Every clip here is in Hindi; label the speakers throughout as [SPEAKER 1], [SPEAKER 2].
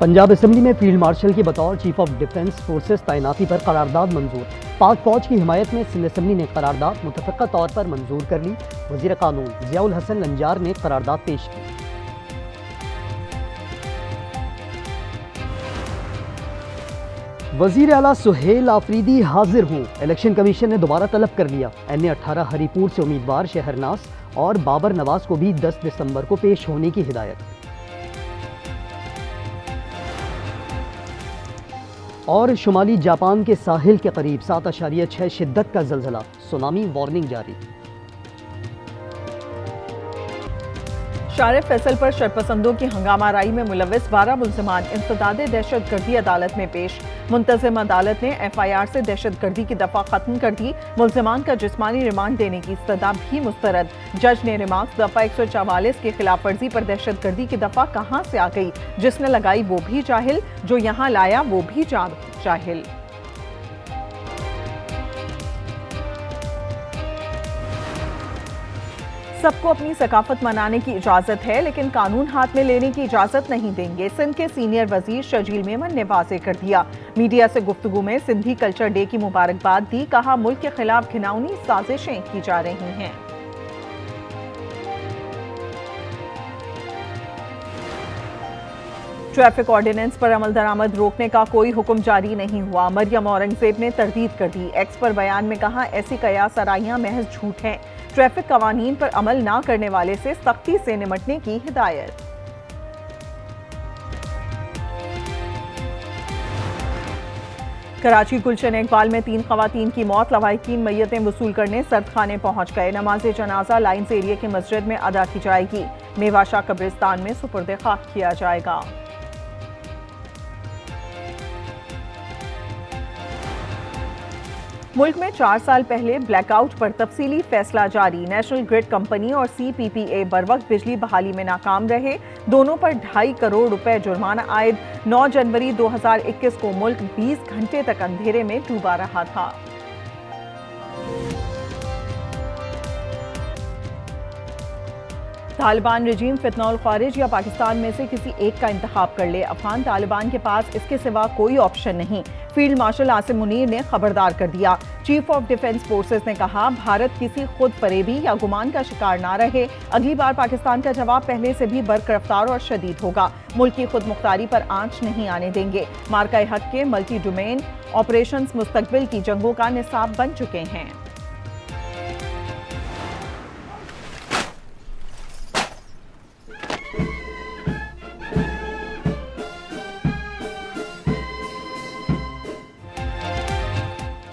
[SPEAKER 1] पंजाब असेंबली में फील्ड मार्शल के बतौर चीफ ऑफ डिफेंस फोर्सेस तैनाती पर करारदाद मंजूर। पाक फौज की हिमायत में सिंध असेंबली ने करारदाद मुतफ़क़ा तौर पर मंजूर कर ली। वज़ीर कानून ज़ियाउल हसन लंजार ने करारदाद पेश की। वज़ीर आला सुहेल आफरीदी हाजिर हूँ। इलेक्शन कमीशन ने दोबारा तलब कर लिया। NA-18 हरीपुर से उम्मीदवार शहरनाज और बाबर नवाज को भी 10 दिसंबर को पेश होने की हिदायत। और शुमाली जापान के साहिल के करीब 7.6 शिद्दत का ज़लज़ला, सुनामी वार्निंग जारी।
[SPEAKER 2] शारे फैसल पर शरपसंदों की हंगामाराई में मुलव्विस 12 मुल्ज़िमान इंसदादे दहशतगर्दी अदालत में पेश। मुंतज़िम अदालत ने FIR से दहशतगर्दी की दफ़ा खत्म कर दी। मुल्ज़िमान का जिस्मानी रिमांड देने की इस्तदा भी मुस्तरद। जज ने रिमार्क्स दफ़ा 144 की खिलाफ वर्जी पर दहशतगर्दी की दफ़ा कहाँ से आ गई, जिसने लगाई वो भी जाहिल, जो यहाँ लाया वो भी जाहिल। सबको अपनी सकाफत मनाने की इजाजत है, लेकिन कानून हाथ में लेने की इजाजत नहीं देंगे। सिंध के सीनियर वजीर शजील मेमन ने वाज़ेह कर दिया। मीडिया से गुफ्तगू में सिंधी कल्चर डे की मुबारकबाद दी। कहा, मुल्क के खिलाफ घिनौनी साजिशें की जा रही हैं। ट्रैफिक ऑर्डिनेंस पर अमल दरामद रोकने का कोई हुक्म जारी नहीं हुआ। मरियम औरंगजेब ने तरदीद कर दी। एक्स पर बयान में कहा, ऐसी कयास आराइयां महज झूठ हैं। ट्रैफिक कवानीन पर अमल ना करने वाले से सख्ती से निमटने की हिदायत। कराची गुलशन इकबाल में 3 खवातीन की मौत। लवाहिकीन मैयतें वसूल करने सर्द खाने पहुंच गए। नमाज जनाजा लाइन्स एरिया की मस्जिद में अदा की जाएगी। मेवाशाह कब्रिस्तान में सुपुर्द खाक किया जाएगा। मुल्क में 4 साल पहले ब्लैकआउट पर तफसीली फैसला जारी। नेशनल ग्रिड कंपनी और CPPA बरवक्त बिजली बहाली में नाकाम रहे। दोनों पर 2.5 करोड़ रुपए जुर्माना आयद। 9 जनवरी 2021 को मुल्क 20 घंटे तक अंधेरे में डूबा रहा था। तालिबान रजीम फितनौल खारिज या पाकिस्तान में से किसी एक का इंतखाब कर ले। अफगान तालिबान के पास इसके सिवा कोई ऑप्शन नहीं। फील्ड मार्शल आसिम मुनीर ने खबरदार कर दिया। चीफ ऑफ डिफेंस फोर्सेस ने कहा, भारत किसी खुद फरेबी या गुमान का शिकार ना रहे। अगली बार पाकिस्तान का जवाब पहले से भी बर्क रफ्तार और शदीद होगा। मुल्क की खुद मुख्तारी पर आंच नहीं आने देंगे। मार्का हक के मल्टी डोमेन ऑपरेशंस मुस्तकबिल की जंगों का निसाब बन चुके हैं।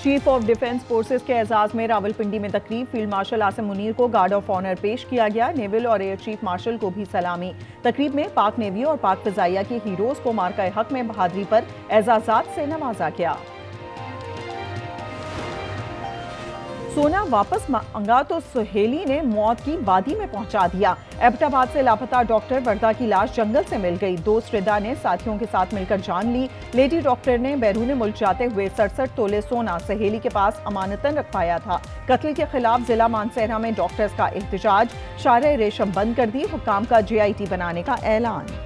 [SPEAKER 2] चीफ ऑफ डिफेंस फोर्सेस के एजाज में रावलपिंडी में तकरीब। फील्ड मार्शल आसिम मुनीर को गार्ड ऑफ ऑनर पेश किया गया। नेवल और एयर चीफ मार्शल को भी सलामी। तकरीब में पाक नेवी और पाक फिजाइया के हीरोज को मार्का हक में बहादुरी पर एजाजात से नवाजा गया। सोना वापस मांगा तो सुहेली ने मौत की वादी में पहुंचा दिया। एबटाबाद से लापता डॉक्टर वर्दा की लाश जंगल से मिल गई। दोस्त रिदा ने साथियों के साथ मिलकर जान ली। लेडी डॉक्टर ने बैरून मुल्क जाते हुए 67 तोले सोना सहेली के पास अमानतन रखवाया था। कत्ल के खिलाफ जिला मानसहरा में डॉक्टर्स का एहतजाज। शारे रेशम बंद कर दी। हुक्काम का JIT बनाने का ऐलान।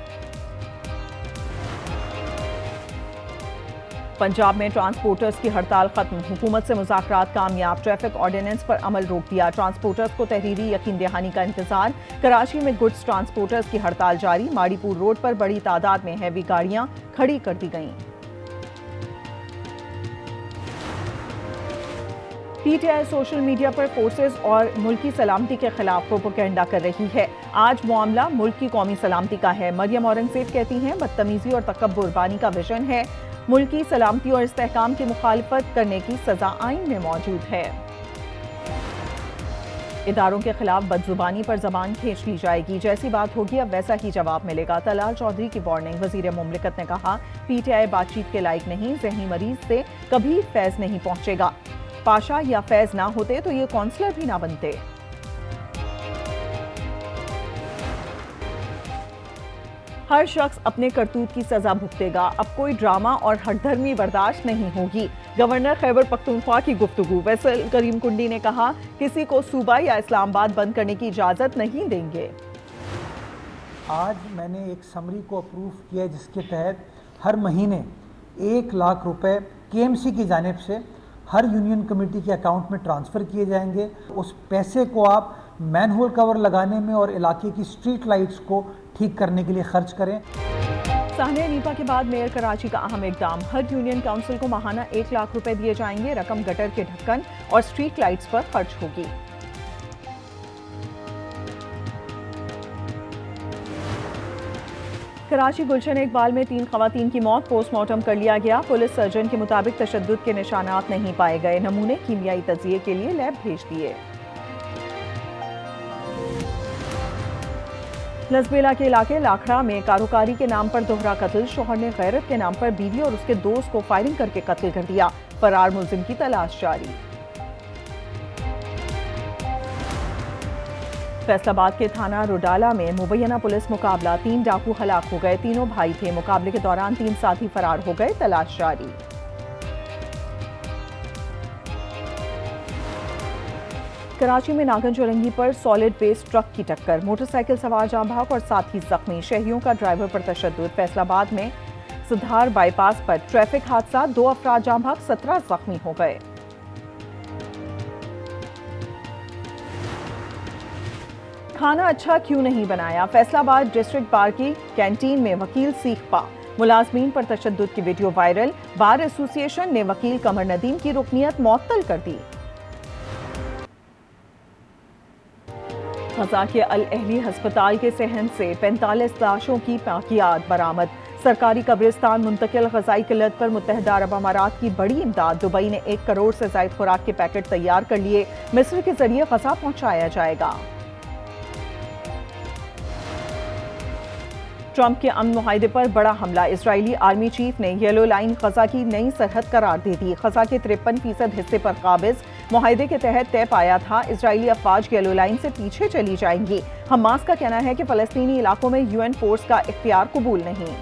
[SPEAKER 2] पंजाब में ट्रांसपोर्टर्स की हड़ताल खत्म। हुकूमत से मुज़ाकरात कामयाब। ट्रैफिक ऑर्डिनेंस पर अमल रोक दिया। ट्रांसपोर्टर्स को तहरीरी यकीन दहानी का इंतजार। कराची में गुड्स ट्रांसपोर्टर्स की हड़ताल जारी। माड़ीपुर रोड पर बड़ी तादाद में हैवी गाड़ियां खड़ी कर दी गईं। PTI सोशल मीडिया पर फोर्सेस और मुल्क की सलामती के खिलाफ प्रोपेगेंडा कर रही है। आज मामला मुल्क की कौमी सलामती का है। मरियम औरंगजेब कहती हैं, बदतमीजी और तकब्बुर बानी का विजन है। मुल्क की सलामती और इस्तेहकाम की मुखालफत करने की सजा आइन में मौजूद है। इदारों के खिलाफ बदजुबानी पर जबान खींच ली जाएगी। जैसी बात होगी अब वैसा ही जवाब मिलेगा। तलाल चौधरी की वार्निंग। वजीर मुमलिकत ने कहा, PTI बातचीत के लायक नहीं। ज़हनी मरीज से कभी फैज नहीं पहुंचेगा। पाशा या फैज ना होते तो ये काउंसलर भी ना बनते। हर शख्स अपने करतूत की सजा भुगतेगा। अब कोई ड्रामा और हठधर्मी बर्दाश्त नहीं होगी। गवर्नर खैबर पख्तूनख्वा की गुफ्तगू। फैसल करीम कुंडी ने कहा, किसी को सूबा या इस्लामाबाद बंद करने की इजाजत नहीं देंगे।
[SPEAKER 3] आज मैंने एक समरी को अप्रूव किया है जिसके तहत हर महीने 1 लाख रुपए KMC की जानिब से हर यूनियन कमेटी के अकाउंट में ट्रांसफ़र किए जाएंगे। उस पैसे को आप मैनहोल कवर लगाने में और इलाके की स्ट्रीट लाइट्स को ठीक करने के लिए खर्च करें।
[SPEAKER 2] साहने नीपा के बाद मेयर कराची का अहम इकदाम, हर यूनियन काउंसिल को माहाना 1 लाख रुपए दिए जाएंगे। रकम गटर के ढक्कन और स्ट्रीट लाइट्स पर खर्च होगी। कराची गुलशन इकबाल में 3 खवातीन की मौत, पोस्टमार्टम कर लिया गया। पुलिस सर्जन के मुताबिक तशद्दुद के निशानात नहीं पाए गए। नमूने कीमियाई तजिए के लिए लैब भेज दिए। लसबेला के इलाके लाखड़ा में कारोकारी के नाम पर दोहरा कत्ल, शौहर ने गैरत के नाम पर बीवी और उसके दोस्त को फायरिंग करके कत्ल कर दिया। फरार मुलजिम की तलाश जारी। फैसलाबाद के थाना रुडाला में मुबैना पुलिस मुकाबला, 3 डाकू हलाक हो गए। तीनों भाई थे। मुकाबले के दौरान 3 साथी फरार हो गए। तलाश जारी। कराची में नागन चौरंगी पर सॉलिड वेस्ट ट्रक की टक्कर, मोटरसाइकिल सवार जाम भाग और साथी जख्मी। शहरियों का ड्राइवर पर तशद्दुद। फैसलाबाद में सुधार बाईपास पर ट्रैफिक हादसा, 2 अफराद जाम भाग, 17 जख्मी हो गए। खाना अच्छा क्यों नहीं बनाया, फैसलाबाद डिस्ट्रिक्ट बार की कैंटीन में वकील सीख पा, मुलाजमीन पर तशद्दुद की वीडियो वायरल। बार एसोसिएशन ने वकील कमर नदीम की रुकनियत मुअत्तल कर दी। गजा के अल अहली अस्पताल के सहन से 45 लाशों की बाकियात बरामद। सरकारी कब्रिस्तान मुंतकिल। गजाई किल्लत पर मुत्तहिदा अरब अमारात की बड़ी इमदाद। दुबई ने 1 करोड़ से ज्यादा खुराक के पैकेट तैयार कर लिए। मिस्र के जरिए गजा पहुंचाया जाएगा। ट्रंप के अमन मुआहदे पर बड़ा हमला, इजरायली आर्मी चीफ ने येलो लाइन गजा की नई सरहद करार दे दी। गजा के 53% हिस्से पर काबिज। मुआहदे के तहत तय पाया था इजरायली अफवाज येलो लाइन से पीछे चली जाएंगी। हमास का कहना है कि फलस्तीनी इलाकों में UN फोर्स का इख्तियार कबूल नहीं।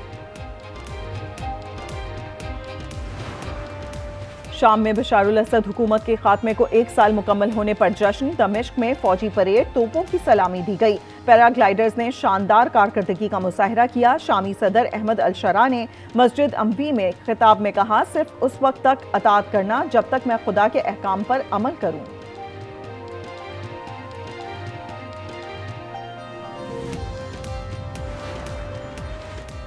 [SPEAKER 2] शाम में बशारुल असद हुकूमत के खात्मे को 1 साल मुकम्मल होने पर जश्न। दमिश्क में फौजी परेड, तोपों की सलामी दी गई। पैराग्लाइडर्स ने शानदार कारकर्दगी का मुजाहरा किया। शामी सदर अहमद अल शरा ने मस्जिद अम्बी में खिताब में कहा, सिर्फ उस वक्त तक अताअत करना जब तक मैं खुदा के अहकाम पर अमल करूं।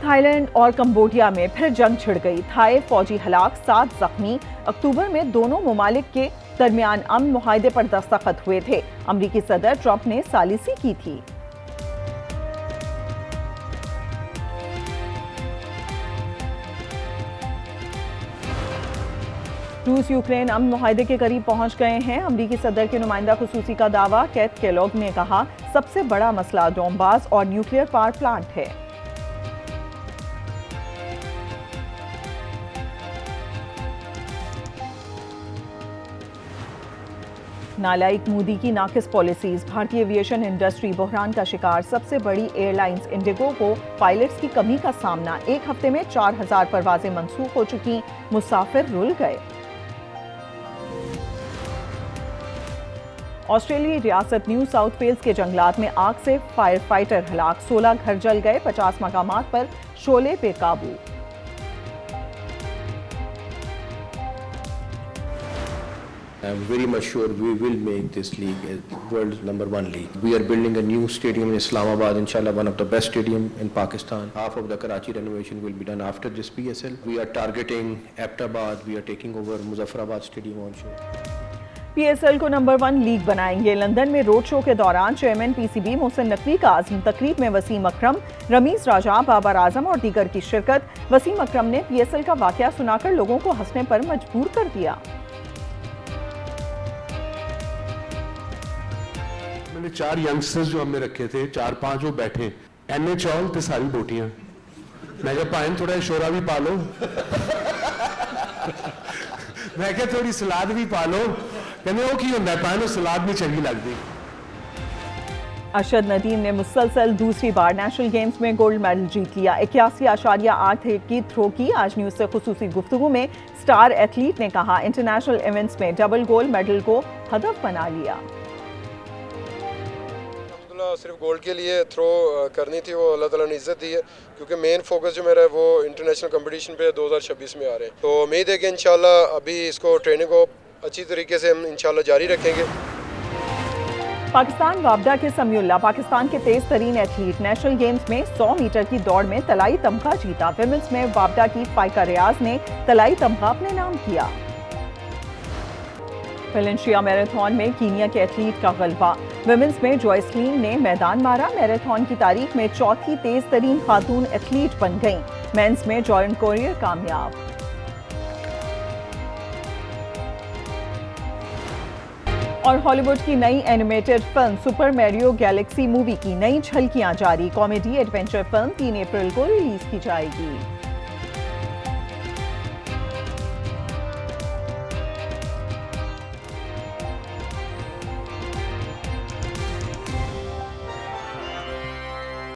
[SPEAKER 2] थाईलैंड और कंबोडिया में फिर जंग छिड़ गई। थाई फौजी हलाक, 7 जख्मी। अक्टूबर में दोनों मुमालिक के दरमियान अमन मुआहदे पर दस्तखत हुए थे। अमरीकी सदर ट्रंप ने सालिसी की थी। रूस यूक्रेन अमन मुआहदे के करीब पहुंच गए हैं। अमरीकी सदर के नुमाइंदा खुसूसी का दावा। कैथ केलॉग ने कहा, सबसे बड़ा मसला डोनबास और न्यूक्लियर पावर प्लांट है। नालायक मोदी की नाकिस पॉलिसीज, भारतीय एविएशन इंडस्ट्री बहरान का शिकार। सबसे बड़ी एयरलाइंस इंडिगो को पायलट्स की कमी का सामना। 1 हफ्ते में 4000 परवाजें मनसूख हो चुकी, मुसाफिर रुल गए। ऑस्ट्रेलियाई रियासत न्यू साउथ वेल्स के जंगलात में आग से फायर फाइटर हलाक, 16 घर जल गए। 50 मकामात पर शोले पे काबू।
[SPEAKER 4] I'm very much sure we will make this league a world's #1 league. We are building a new stadium in Islamabad, inshallah one of the best stadium in Pakistan. Half of the Karachi renovation will be done after this PSL. We are targeting Abbottabad, we are taking over Muzaffarabad stadium also.
[SPEAKER 2] PSL को #1 लीग बनाएंगे। लंदन में रोड शो के दौरान चेयरमैन PCB मोहसिन नकवी का आज़म। तकरीब में वसीम अकरम, रमीज राजा, बाबर आजम और दीगर की शिरकत। वसीम अकरम ने PSL का वाकया सुनाकर लोगों को हंसने पर मजबूर कर दिया।
[SPEAKER 5] मैंने 4 यंगस्टर्स जो हमने रखे थे, 4-5 वो बैठे, एने चौल ते सारी बोटियां। मैं क्या भाई थोड़ा शोरा भी पालो मैं क्या थोड़ी सलाद भी पालो। कहने वो की होंगे पाए सलाद में चंगी लगती।
[SPEAKER 2] अरशद नदीम ने मुसलसल दूसरी बार नेशनल गेम्स में गोल्ड मेडल जीत लिया। 81.8 की थ्रो की। आज न्यूज से खुसूसी गुफ्तगू में स्टार एथलीट ने कहा, इंटरनेशनल इवेंट्स में डबल गोल्ड मेडल को हदफ बना लिया।
[SPEAKER 6] सिर्फ गोल्ड के लिए थ्रो करनी थी, वो अल्लाह ताला ने इज्जत दी है, क्योंकि मेन फोकस जो मेरा है वो इंटरनेशनल कंपटीशन पे 2026 में आ रहे हैं। तो उम्मीद है कि इंशाल्लाह अभी इसको ट्रेनिंग को अच्छी तरीके से हम इंशाल्लाह जारी रखेंगे।
[SPEAKER 2] पाकिस्तान वापडा के समीउल्लाह पाकिस्तान के तेज तरीन एथलीट नेशनल गेम्स में 100 मीटर की दौड़ में तलाई तमगा जीता। विमेंस में वापडा की फाइका रियाज ने तलाई तमगा अपने नाम किया। वेलेंशिया मैराथन में कीनिया के एथलीट का गलबा। विमेंस में जॉयसलीन ने मैदान मारा। मैराथन की तारीख में चौथी तेज तरीन खातून एथलीट बन गईं। मेंस में जॉर्डन कोरियर कामयाब। और हॉलीवुड की नई animated film super Mario Galaxy movie की नई झलकियां जारी। कॉमेडी एडवेंचर फिल्म 3 अप्रैल को रिलीज की जाएगी।